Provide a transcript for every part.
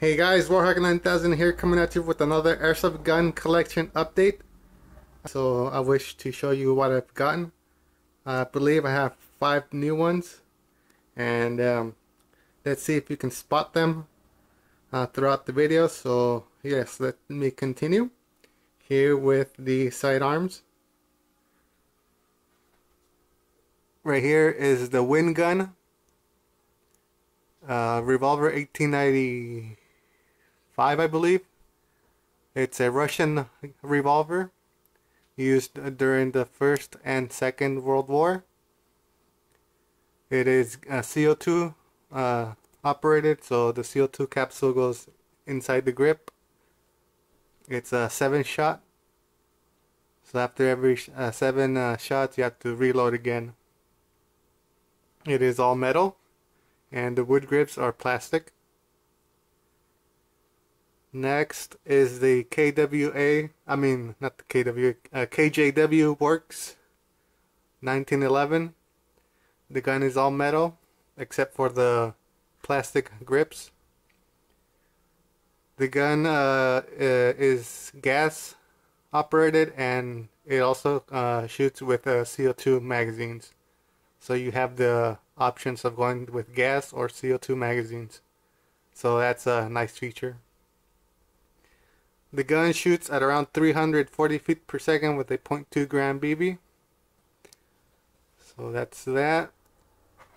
Hey guys, Warhawk 9000 here, coming at you with another airsoft gun collection update. So I wish to show you what I've gotten. I believe I have 5 new ones, and let's see if you can spot them throughout the video. So yes, let me continue here with the sidearms. Right here is the Wind Gun revolver 1895, I believe. It's a Russian revolver used during the First and Second World War. It is CO2 operated, so the CO2 capsule goes inside the grip. It's a 7-shot, so after every 7 shots you have to reload again. It is all metal, and the wood grips are plastic. Next is the KJW Works 1911. The gun is all metal except for the plastic grips. The gun is gas operated, and it also shoots with CO2 magazines. So you have the options of going with gas or CO2 magazines. So that's a nice feature. The gun shoots at around 340 feet per second with a .2 gram BB. So that's that.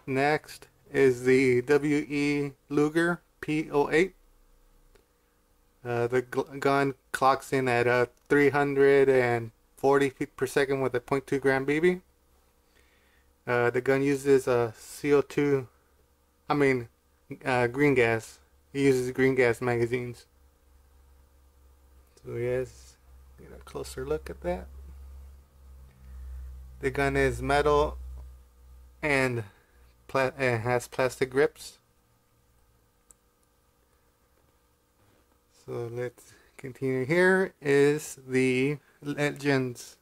Next is the WE Luger P08. The gun clocks in at 340 feet per second with a .2 gram BB. The gun uses green gas. It uses green gas magazines. So yes, get a closer look at that. The gun is metal and has plastic grips. So let's continue. Here is the Legends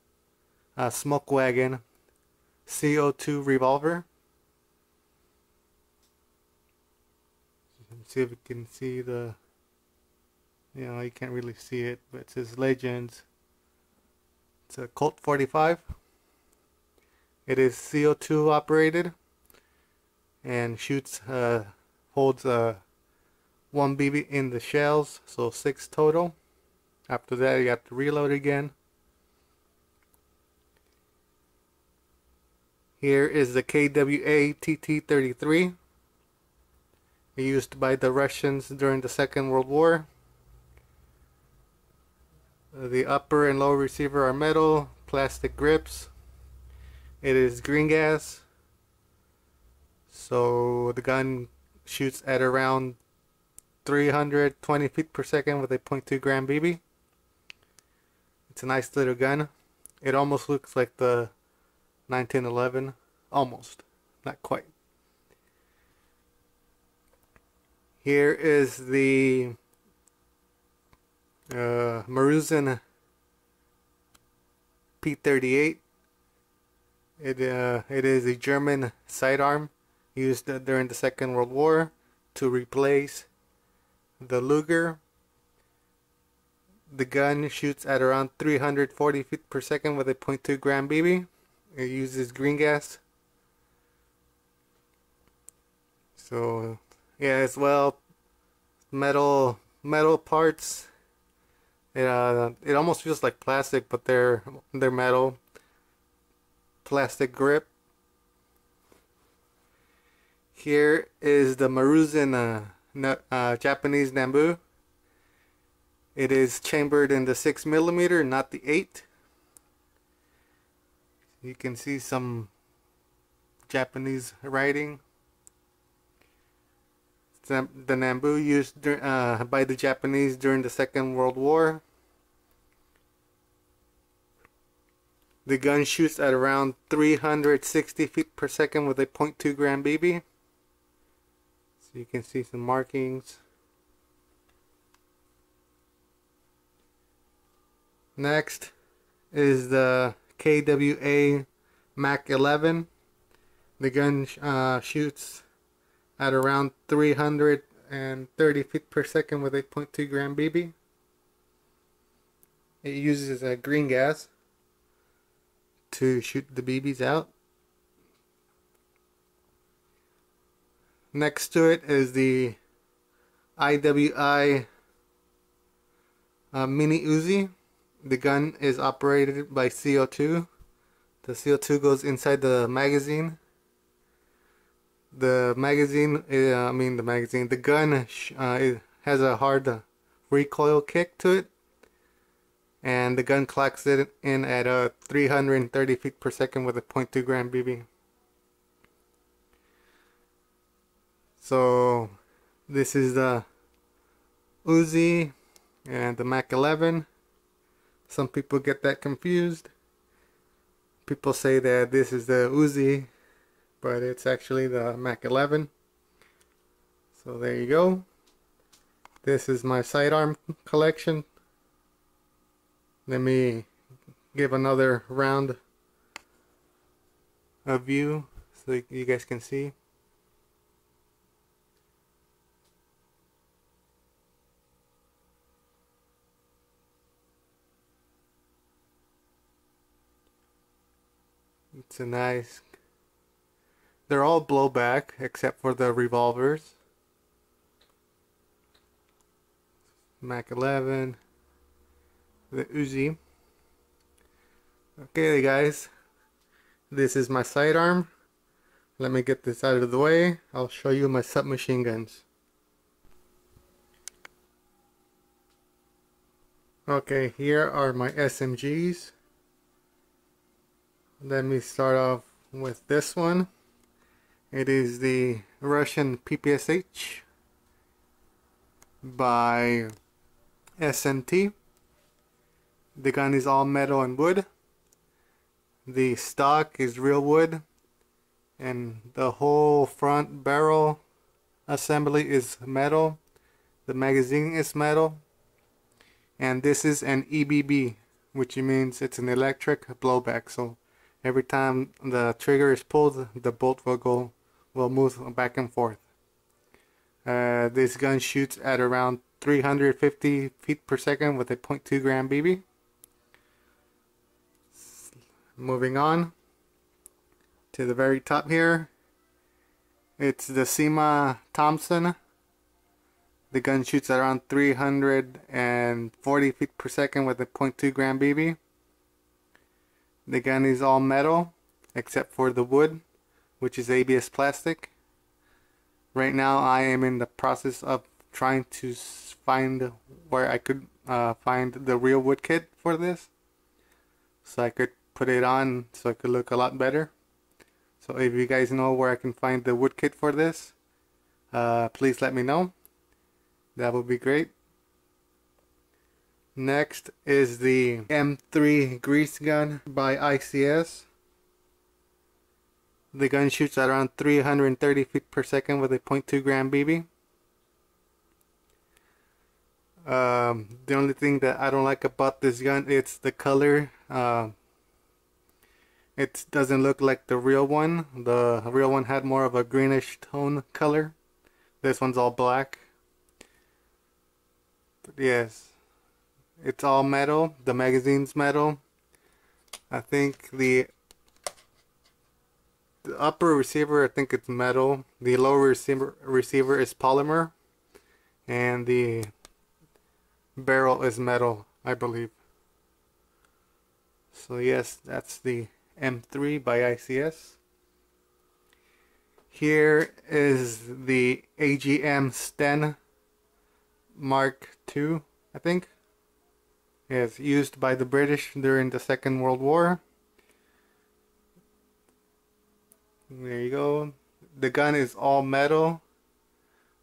Smoke Wagon CO2 revolver. See if you can see the, you can't really see it, but it says Legends. It's a Colt 45. It is CO2 operated and shoots, holds 1 BB in the shells, so 6 total. After that you have to reload again. Here is the KWA TT-33, used by the Russians during the Second World War. The upper and lower receiver are metal, plastic grips. It is green gas, so the gun shoots at around 320 feet per second with a .2 gram BB. It's a nice little gun. It almost looks like the 1911, almost, not quite. Here is the Maruzen P38. It is a German sidearm used during the Second World War to replace the Luger. The gun shoots at around 340 feet per second with a .2 gram BB. It uses green gas. So yeah, as well, metal parts. It almost feels like plastic, but they're metal. Plastic grip. Here is the Maruzen Japanese Nambu. It is chambered in the 6mm, not the 8. You can see some Japanese writing. The Nambu used by the Japanese during the Second World War. The gun shoots at around 360 feet per second with a .2 gram BB. So you can see some markings. Next is the KWA Mach 11. The gun shoots at around 330 feet per second with 8.2 gram BB. It uses a green gas to shoot the BBs out. Next to it is the IWI Mini Uzi. The gun is operated by CO2. The CO2 goes inside the magazine. The gun it has a hard recoil kick to it, and the gun clocks it in at 330 feet per second with a 0.2 gram BB. So this is the Uzi and the Mach 11. Some people get that confused. People say that this is the Uzi, but it's actually the Mach 11. So there you go. This is my sidearm collection. Let me give another round of view so you guys can see. It's a nice... They're all blowback except for the revolvers. Mach 11, the Uzi. Okay guys, this is my sidearm. Let me get this out of the way. I'll show you my submachine guns. Okay, here are my SMGs. Let me start off with this one. It is the Russian PPSH by SNT. The gun is all metal and wood. The stock is real wood, and the whole front barrel assembly is metal. The magazine is metal, and this is an EBB, which means it's an electric blowback. So every time the trigger is pulled, the bolt will move back and forth. This gun shoots at around 350 feet per second with a 0.2 gram BB. Moving on to the very top here, it's the SEMA Thompson. The gun shoots at around 340 feet per second with a 0.2 gram BB. The gun is all metal except for the wood, which is ABS plastic. Right now I am in the process of trying to find where I could find the real wood kit for this, so I could put it on so it could look a lot better. So if you guys know where I can find the wood kit for this, please let me know. That would be great. Next is the M3 grease gun by ICS. The gun shoots at around 330 feet per second with a 0.2 gram BB. The only thing that I don't like about this gun, it's the color. It doesn't look like the real one. The real one had more of a greenish tone color. This one's all black. But yes, it's all metal. The magazine's metal. I think the upper receiver, I think it's metal. The lower receiver is polymer, and the barrel is metal, I believe. So yes, that's the M3 by ICS. Here is the AGM Sten Mark II, I think. It's used by the British during the Second World War. There you go. The gun is all metal.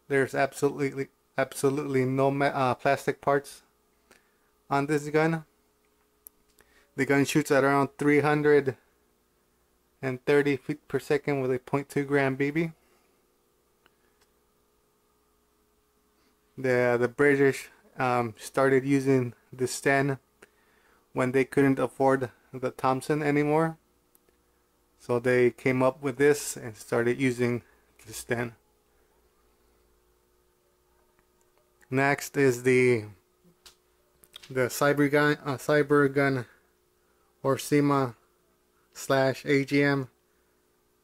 There's absolutely no plastic parts on this gun. The gun shoots at around 330 feet per second with a 0.2 gram BB. The British started using the Sten when they couldn't afford the Thompson anymore. So they came up with this and started using this then. Next is the cyber gun or SEMA / AGM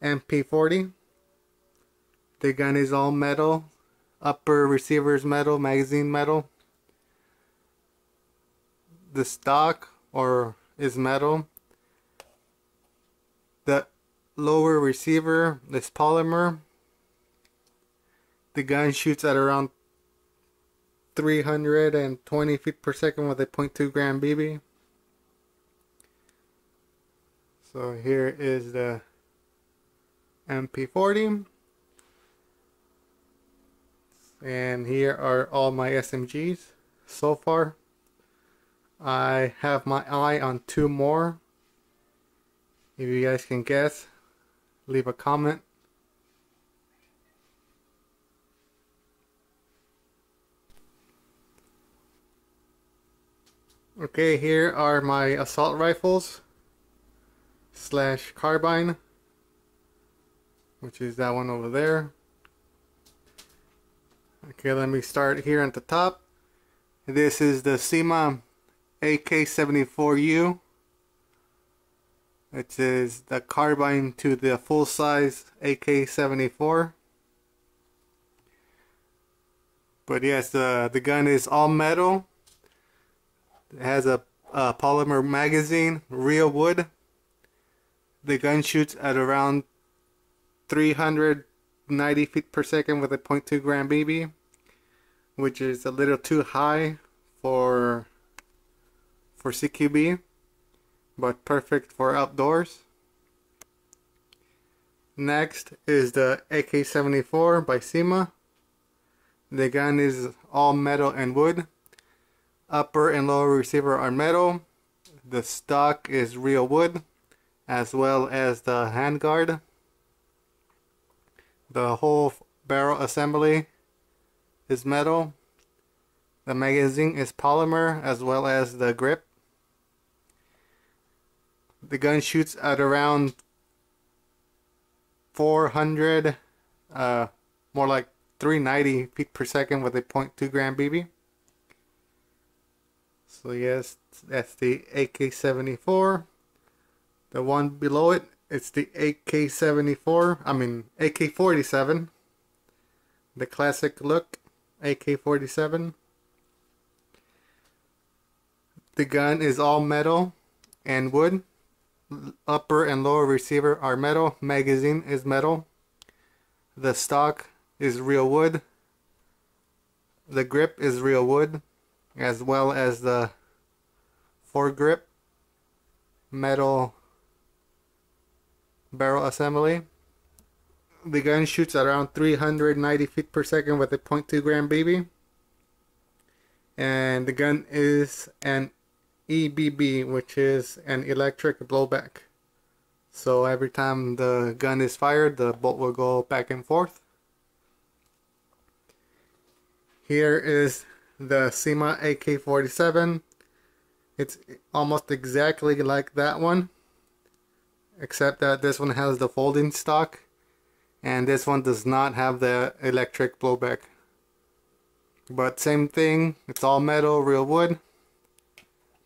MP40. The gun is all metal. Upper receiver is metal, magazine metal. The stock is metal. The lower receiver is polymer. The gun shoots at around 320 feet per second with a 0.2 gram BB. So here is the MP40. And here are all my SMGs so far. I have my eye on 2 more. If you guys can guess, leave a comment. Okay, here are my assault rifles / carbine, which is that one over there. Okay, let me start here at the top. This is the SEMA AK-74U. It is the carbine to the full-size AK-74. But yes, the gun is all metal. It has a polymer magazine, real wood. The gun shoots at around 390 feet per second with a 0.2 gram BB, which is a little too high for CQB, but perfect for outdoors. Next is the AK-74 by SEMA. The gun is all metal and wood. Upper and lower receiver are metal. The stock is real wood, as well as the handguard. The whole barrel assembly is metal. The magazine is polymer, as well as the grip. The gun shoots at around 400, more like 390 feet per second with a 0.2 gram BB. So yes, that's the AK-74. The one below it, it's the AK-47. The classic look AK-47. The gun is all metal and wood. Upper and lower receiver are metal. Magazine is metal. The stock is real wood. The grip is real wood, as well as the foregrip metal barrel assembly. The gun shoots at around 390 feet per second with a 0.2 gram BB. And the gun is an EBB, which is an electric blowback. So every time the gun is fired, the bolt will go back and forth. Here is the SEMA AK-47. It's almost exactly like that one, except that this one has the folding stock and this one does not have the electric blowback. But same thing, it's all metal, real wood.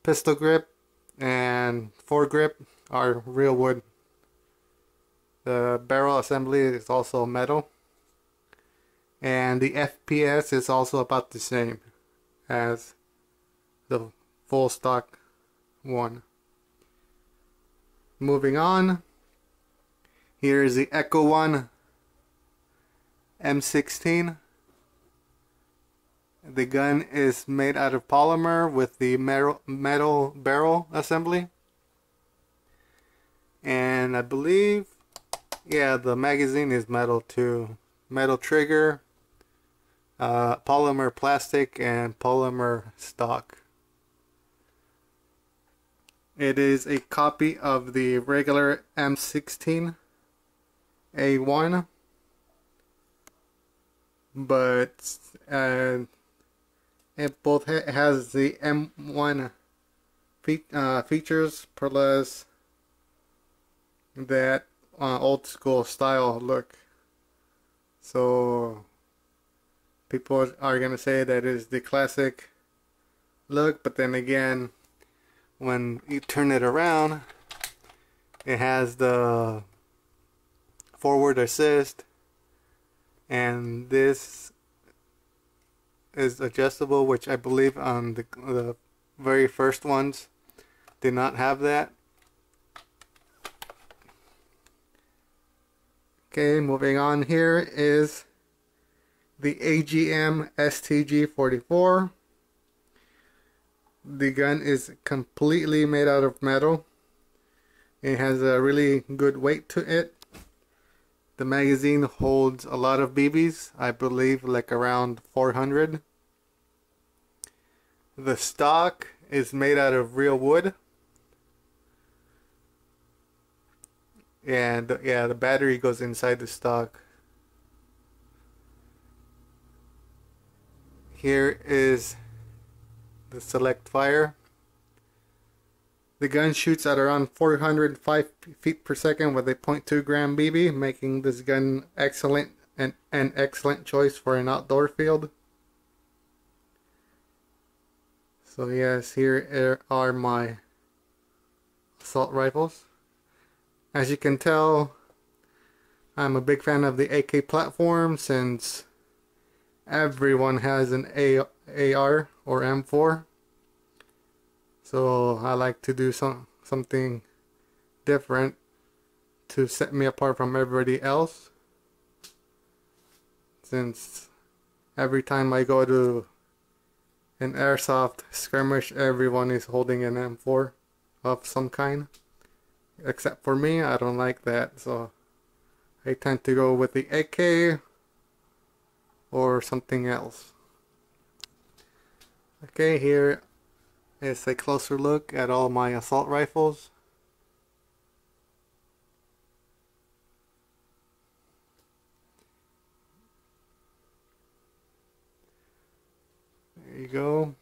Pistol grip and foregrip are real wood. The barrel assembly is also metal. And the FPS is also about the same as the full stock one. Moving on, here is the Echo One M16. The gun is made out of polymer with the metal barrel assembly. And I believe, yeah, the magazine is metal too. Metal trigger, polymer plastic, and polymer stock. It is a copy of the regular M16 A1, but it both has the M1 features plus that old school style look. So people are gonna say that is the classic look, but then again, when you turn it around, it has the forward assist, and this is adjustable, which I believe on the very first ones did not have that. Okay, moving on, here is the AGM STG-44. The gun is completely made out of metal. It has a really good weight to it. The magazine holds a lot of BBs, I believe like around 400. The stock is made out of real wood. And yeah, the battery goes inside the stock. Here is the select fire. The gun shoots at around 405 feet per second with a .2 gram BB, making this gun excellent and an excellent choice for an outdoor field. So yes, here are my assault rifles. As you can tell, I'm a big fan of the AK platform since everyone has an AR or M4. So I like to do something different to set me apart from everybody else. Since every time I go to an airsoft skirmish, everyone is holding an M4 of some kind. Except for me, I don't like that. So I tend to go with the AK or something else. Okay, here is a closer look at all my assault rifles. There you go.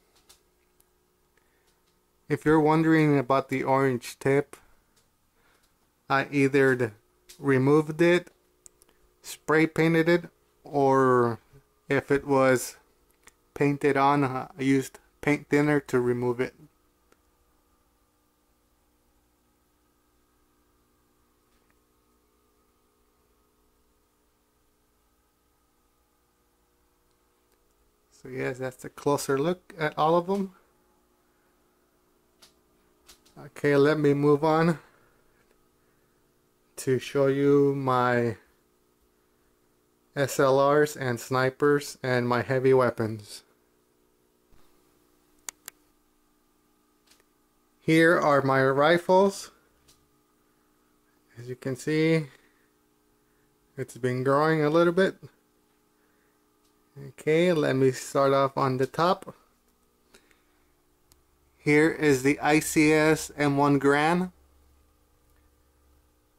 If you're wondering about the orange tip, I either removed it, spray painted it, or if it was painted on, I used paint thinner to remove it. So yes, that's a closer look at all of them. Okay, let me move on to show you my SLRs and snipers and my heavy weapons. Here are my rifles. As you can see, it's been growing a little bit. Okay, let me start off on the top. Here is the ICS M1 Gran.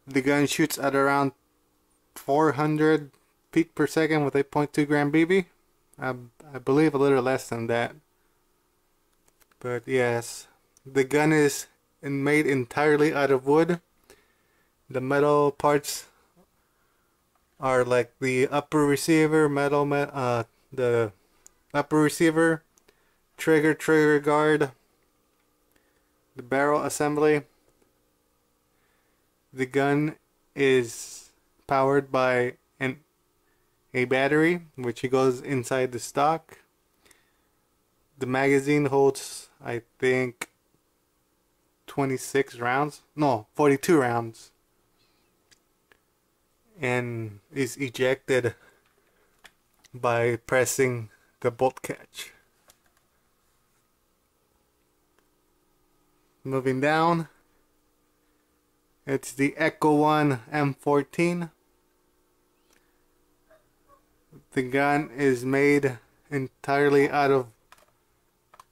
The gun shoots at around 400 feet per second with a .2 gram BB. I believe a little less than that. But yes, the gun is made entirely out of wood. The metal parts are like the upper receiver, the upper receiver, trigger guard, the barrel assembly. The gun is powered by a battery, which goes inside the stock. The magazine holds, I think, 26 rounds. No, 42 rounds. And is ejected by pressing the bolt catch. Moving down, it's the Echo 1 M14. The gun is made entirely out of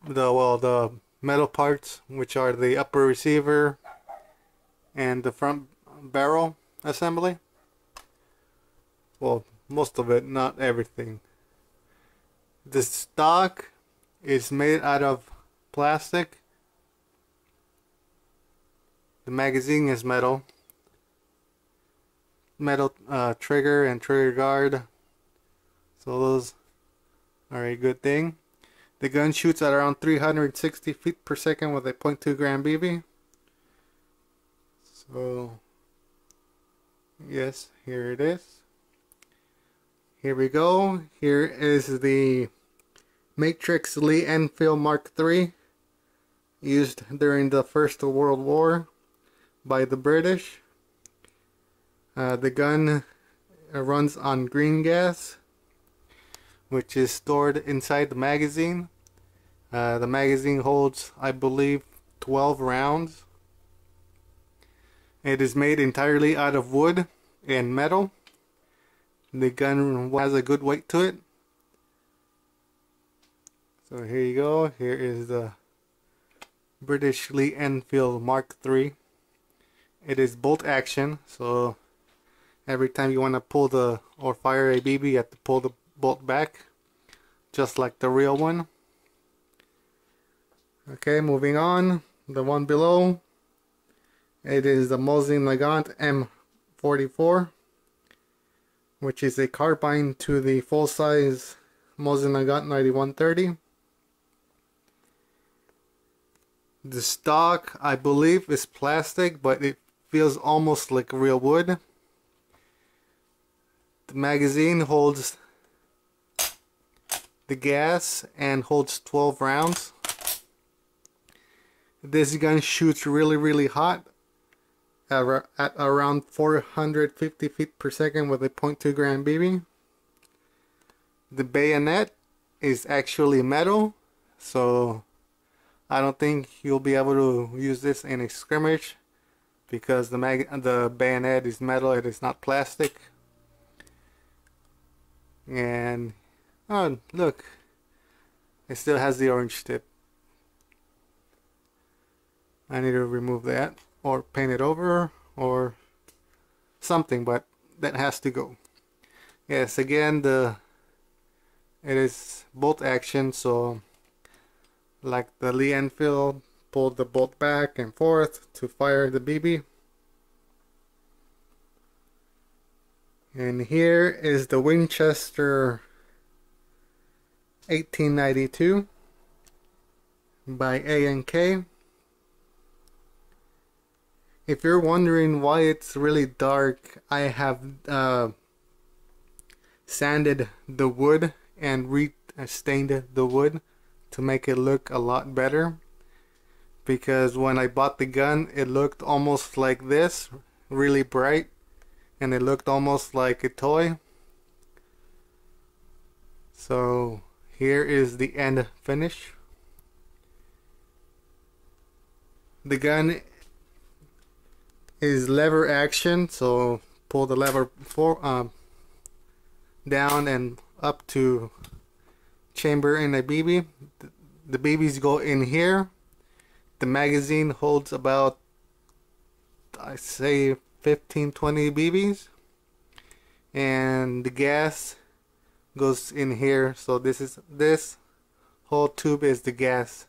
the metal parts, which are the upper receiver and the front barrel assembly. Well, most of it, not everything. The stock is made out of plastic. The magazine is metal. Metal trigger and trigger guard. So those are a good thing. The gun shoots at around 360 feet per second with a .2 gram BB. So yes, here it is. Here we go. Here is the Matrix Lee Enfield Mark III, used during the First World War by the British. The gun runs on green gas, which is stored inside the magazine. The magazine holds, I believe, 12 rounds. It is made entirely out of wood and metal. The gun has a good weight to it. So here you go. Here is the British Lee Enfield Mark III. It is bolt action, so every time you want to pull the or fire a BB, you have to pull the bolt back, just like the real one. Okay, moving on. The one below, it is the Mosin Nagant M44, which is a carbine to the full-size Mosin Nagant 9130. The stock, I believe, is plastic, but it feels almost like real wood. The magazine holds the gas and holds 12 rounds. This gun shoots really hot at around 450 feet per second with a .2 gram BB. The bayonet is actually metal, so I don't think you'll be able to use this in a scrimmage because the bayonet is metal, it is not plastic. And oh, look, it still has the orange tip. I need to remove that or paint it over or something, but that has to go. Yes, again, it is bolt action, so like the Lee Enfield, pull the bolt back and forth to fire the BB. And here is the Winchester 1892 by A&K. If you're wondering why it's really dark, I have sanded the wood and re-stained the wood to make it look a lot better. Because when I bought the gun, it looked almost like this, really bright, and it looked almost like a toy. So here is the end finish. The gun is lever action, so pull the lever down and up to chamber in a BB. The BBs go in here. The magazine holds about, I say, 15-20 BBs, and the gas goes in here. So this whole tube is the gas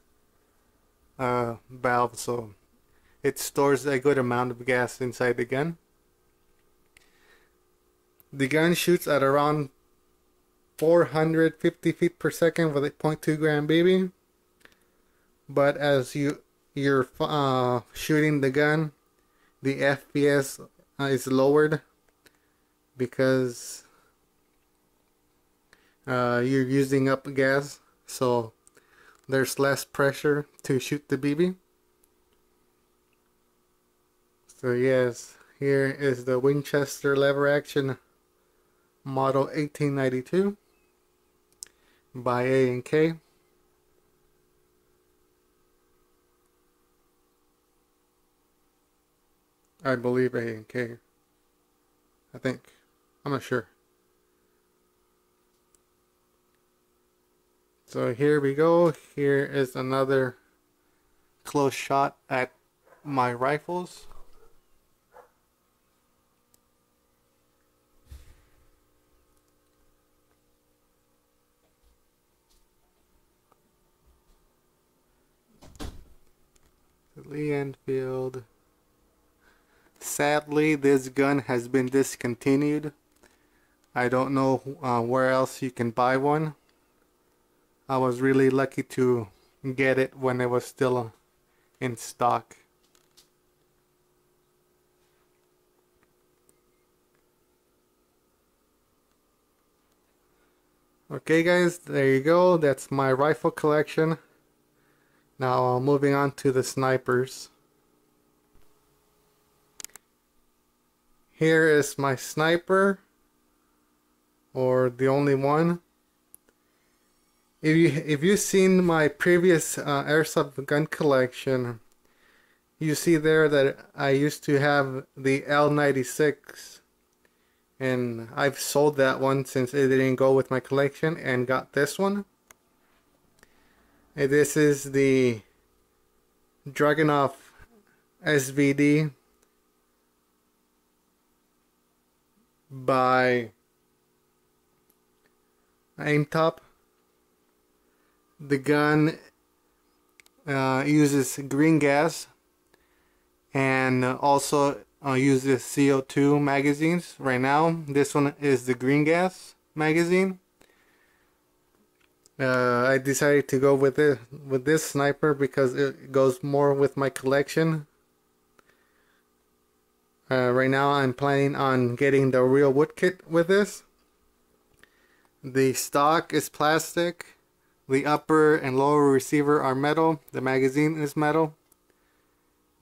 valve, so it stores a good amount of gas inside the gun. The gun shoots at around 450 feet per second with a .2 gram BB, but as you're shooting the gun, the FPS is lowered because you're using up gas, so there's less pressure to shoot the BB. So yes, here is the Winchester lever action model 1892 by A&K. I believe A&K. I think. I'm not sure. So here we go. Here is another close shot at my rifles. The Lee Enfield Sadly, this gun has been discontinued. I don't know where else you can buy one. I was really lucky to get it when it was still in stock. Okay guys, there you go. That's my rifle collection. Now moving on to the snipers. Here is my sniper, or the only one. If you've seen my previous airsoft gun collection, you see there that I used to have the L96, and I've sold that one since it didn't go with my collection and got this one. And this is the Dragunov SVD by Aimtop. The gun uses green gas and also uses CO2 magazines. Right now, this one is the green gas magazine. I decided to go with this sniper because it goes more with my collection. Right now, I'm planning on getting the real wood kit with this. The stock is plastic. The upper and lower receiver are metal. The magazine is metal.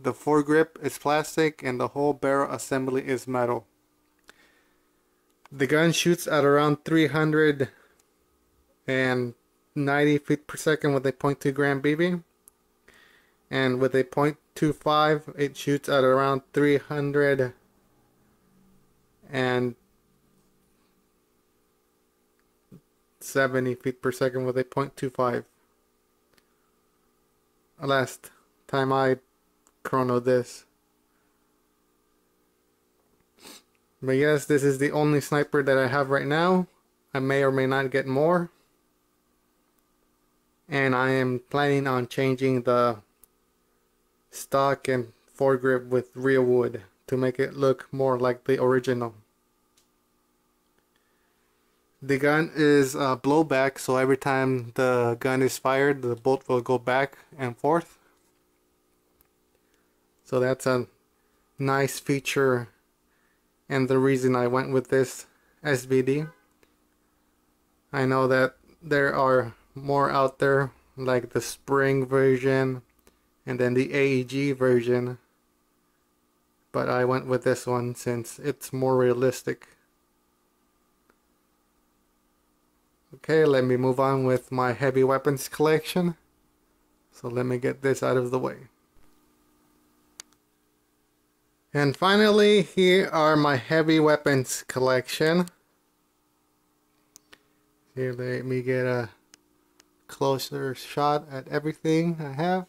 The foregrip is plastic and the whole barrel assembly is metal. The gun shoots at around 390 feet per second with a .2 gram BB. And with a .25 it shoots at around 370 feet per second with a .25. Last time I chronoed this. But yes, this is the only sniper that I have right now. I may or may not get more. And I am planning on changing the stock and foregrip with real wood to make it look more like the original. The gun is blowback, so every time the gun is fired, the bolt will go back and forth. So that's a nice feature and the reason I went with this SVD. I know that there are more out there, like the spring version and then the AEG version, but I went with this one since it's more realistic. Okay, let me move on with my heavy weapons collection. So let me get this out of the way. And finally, here are my heavy weapons collection. Here, let me get a closer shot at everything I have.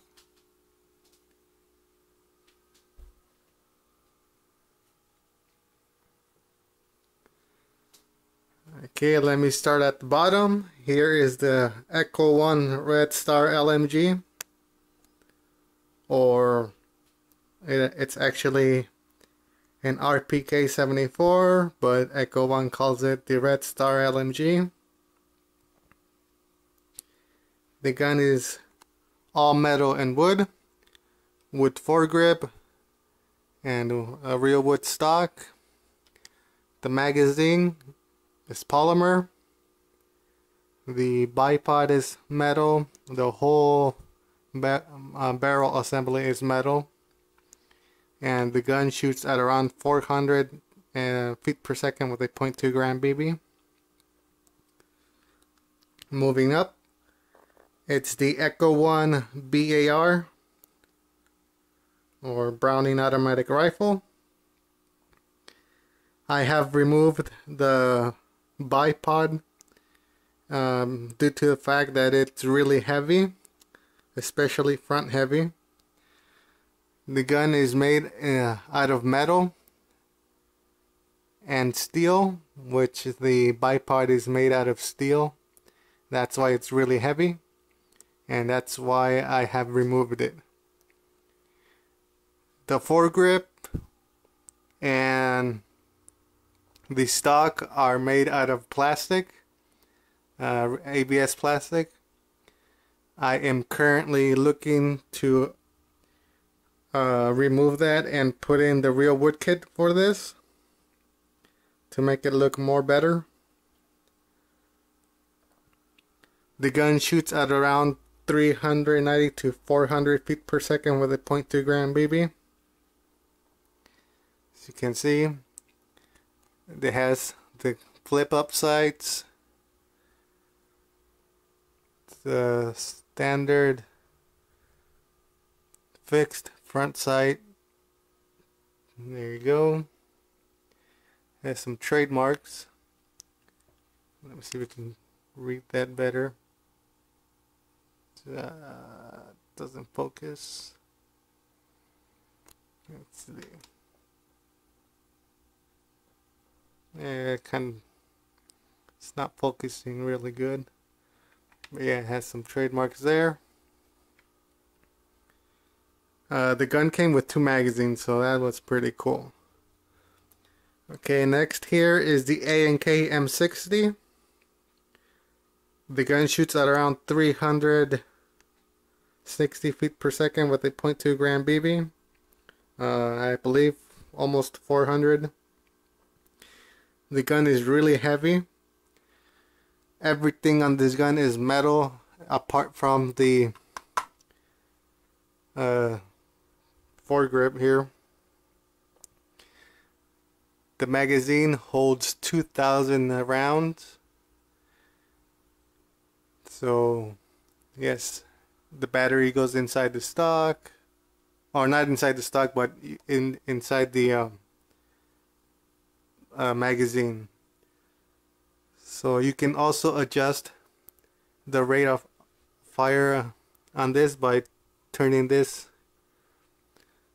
Okay, let me start at the bottom. Here is the Echo 1 Red Star LMG, or it's actually an RPK 74, but Echo 1 calls it the Red Star LMG. The gun is all metal and wood foregrip and a real wood stock. The magazine is polymer. The bipod is metal. The whole barrel assembly is metal. And the gun shoots at around 400 feet per second with a .2 gram BB. Moving up, it's the Echo 1 BAR, or Browning Automatic Rifle. I have removed the bipod due to the fact that it's really heavy, especially front heavy. The gun is made out of metal and steel, which the bipod is made out of steel. That's why it's really heavy, and that's why I have removed it. The foregrip and the stock are made out of plastic, ABS plastic. I am currently looking to remove that and put in the real wood kit for this to make it look more better. The gun shoots at around 390 to 400 feet per second with a .2 gram BB. As you can see, it has the flip up sights, the standard fixed front sight. There you go. Has some trademarks. Let me see if we can read that better. Doesn't focus. Let's see. Yeah, it's not focusing really good. But yeah, it has some trademarks there. The gun came with 2 magazines, so that was pretty cool. Okay, next here is the A&K M60. The gun shoots at around 360 feet per second with a .2 gram BB. I believe almost 400. The gun is really heavy. Everything on this gun is metal apart from the foregrip here. The magazine holds 2,000 rounds. So yes, the battery goes inside the stock, or not inside the stock, but inside the magazine. So you can also adjust the rate of fire on this by turning this,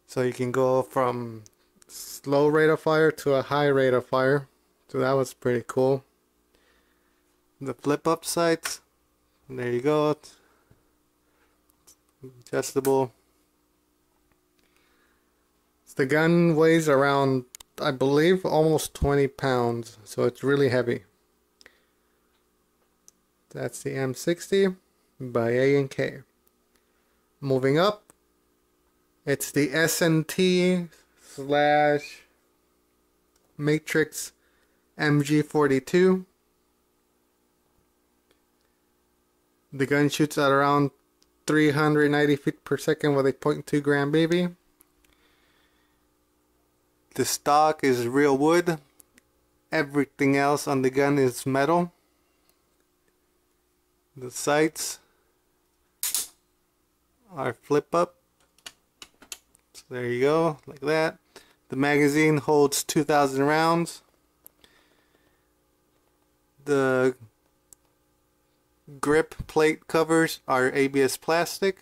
so you can go from slow rate of fire to a high rate of fire. So that was pretty cool. The flip up sights, there you go, adjustable. The gun weighs around, I believe, almost 20 pounds, so it's really heavy. That's the M60 by A&K. Moving up, it's the S&T / Matrix MG42. The gun shoots at around 390 feet per second with a .2 gram BB. The stock is real wood. Everything else on the gun is metal. The sights are flip up. So there you go, like that. The magazine holds 2,000 rounds. The grip plate covers are ABS plastic.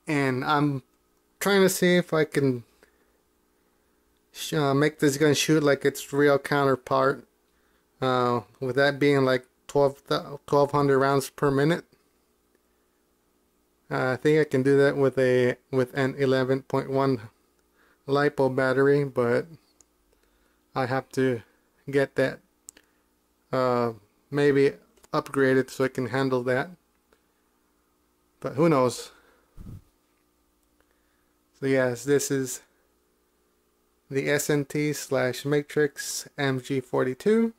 And I'm trying to see if I can make this gun shoot like its real counterpart, with that being like 1,200 rounds per minute. I think I can do that with an 11.1 LiPo battery, but I have to get that maybe upgraded so I can handle that, but who knows. So yes, this is the S&T / Matrix MG42,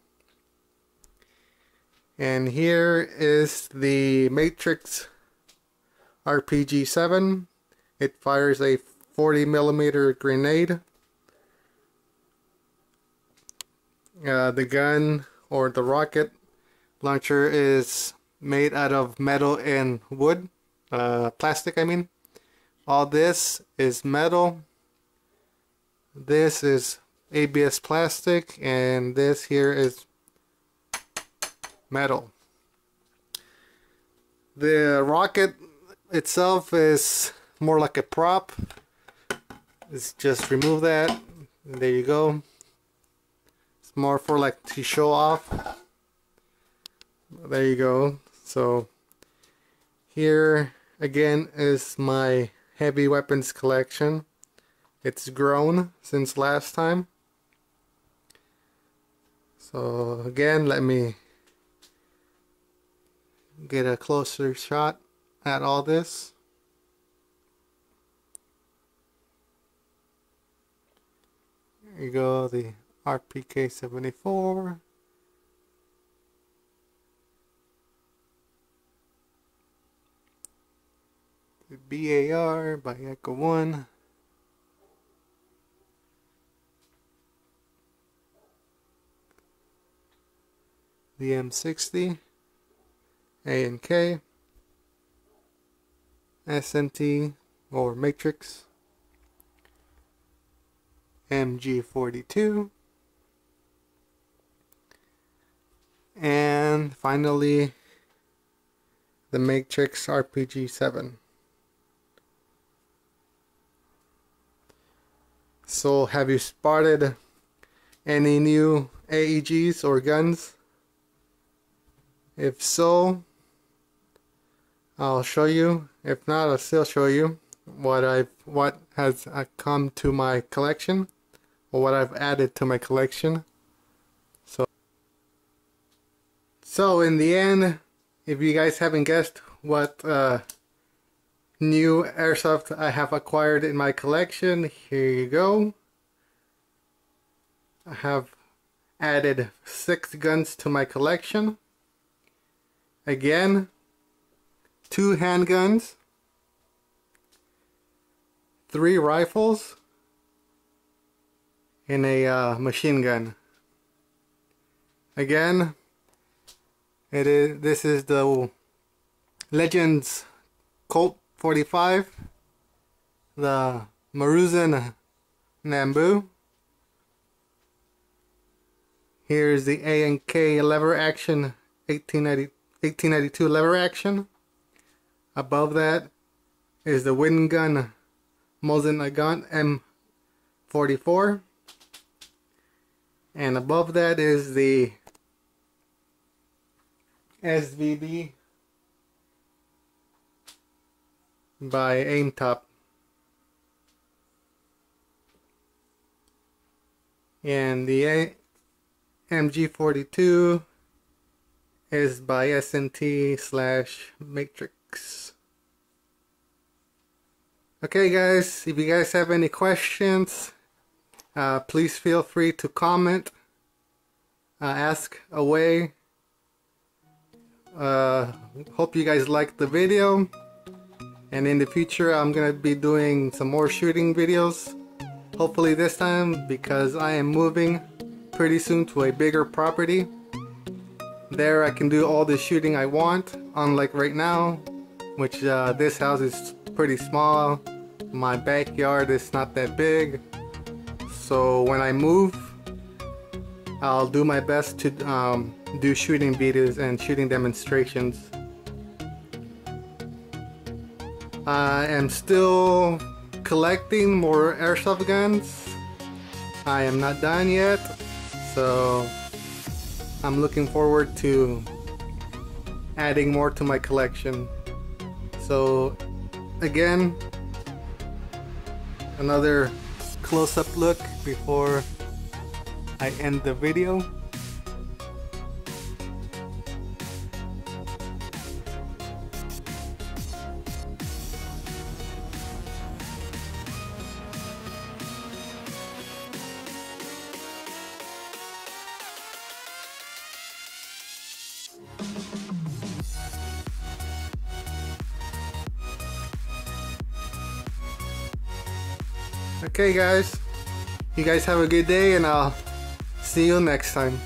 and here is the Matrix RPG-7. It fires a 40mm grenade. The gun, or the rocket launcher, is made out of metal and wood, plastic I mean. All this is metal, this is ABS plastic, and this here is metal. The rocket itself is more like a prop. Let's just remove that, and there you go. It's more for like to show off. There you go. So here again is my heavy weapons collection. It's grown since last time. So again, let me get a closer shot at all this. There you go, the RPK-74. The BAR by Echo 1. The M60. A&K. SNT or Matrix. MG42. And finally, the Matrix RPG-7. So have you spotted any new AEGs or guns? If so, I'll show you. If not, I'll still show you what has come to my collection, or what I've added to my collection. So in the end, if you guys haven't guessed what new airsoft I have acquired in my collection, here you go. I have added 6 guns to my collection. Again, 2 handguns, 3 rifles, and a machine gun. Again, this is the Legends Colt 45, the Maruzen Nambu. Here's the A&K lever action 1892 lever action. Above that is the Wind Gun Mosin Nagant M44. And above that is the SVB by Aim Top. And the MG42 is by SNT/Matrix. Okay guys, if you guys have any questions, please feel free to comment, ask away. Hope you guys liked the video, and in the future I'm gonna be doing some more shooting videos, hopefully this time, because I am moving pretty soon to a bigger property. There I can do all the shooting I want, unlike right now, which this house is pretty small. My backyard is not that big. So when I move, I'll do my best to do shooting videos and shooting demonstrations. I am still collecting more airsoft guns. I am not done yet, so I'm looking forward to adding more to my collection. So again, another close-up look before I end the video. Okay guys, you guys have a good day, and I'll see you next time.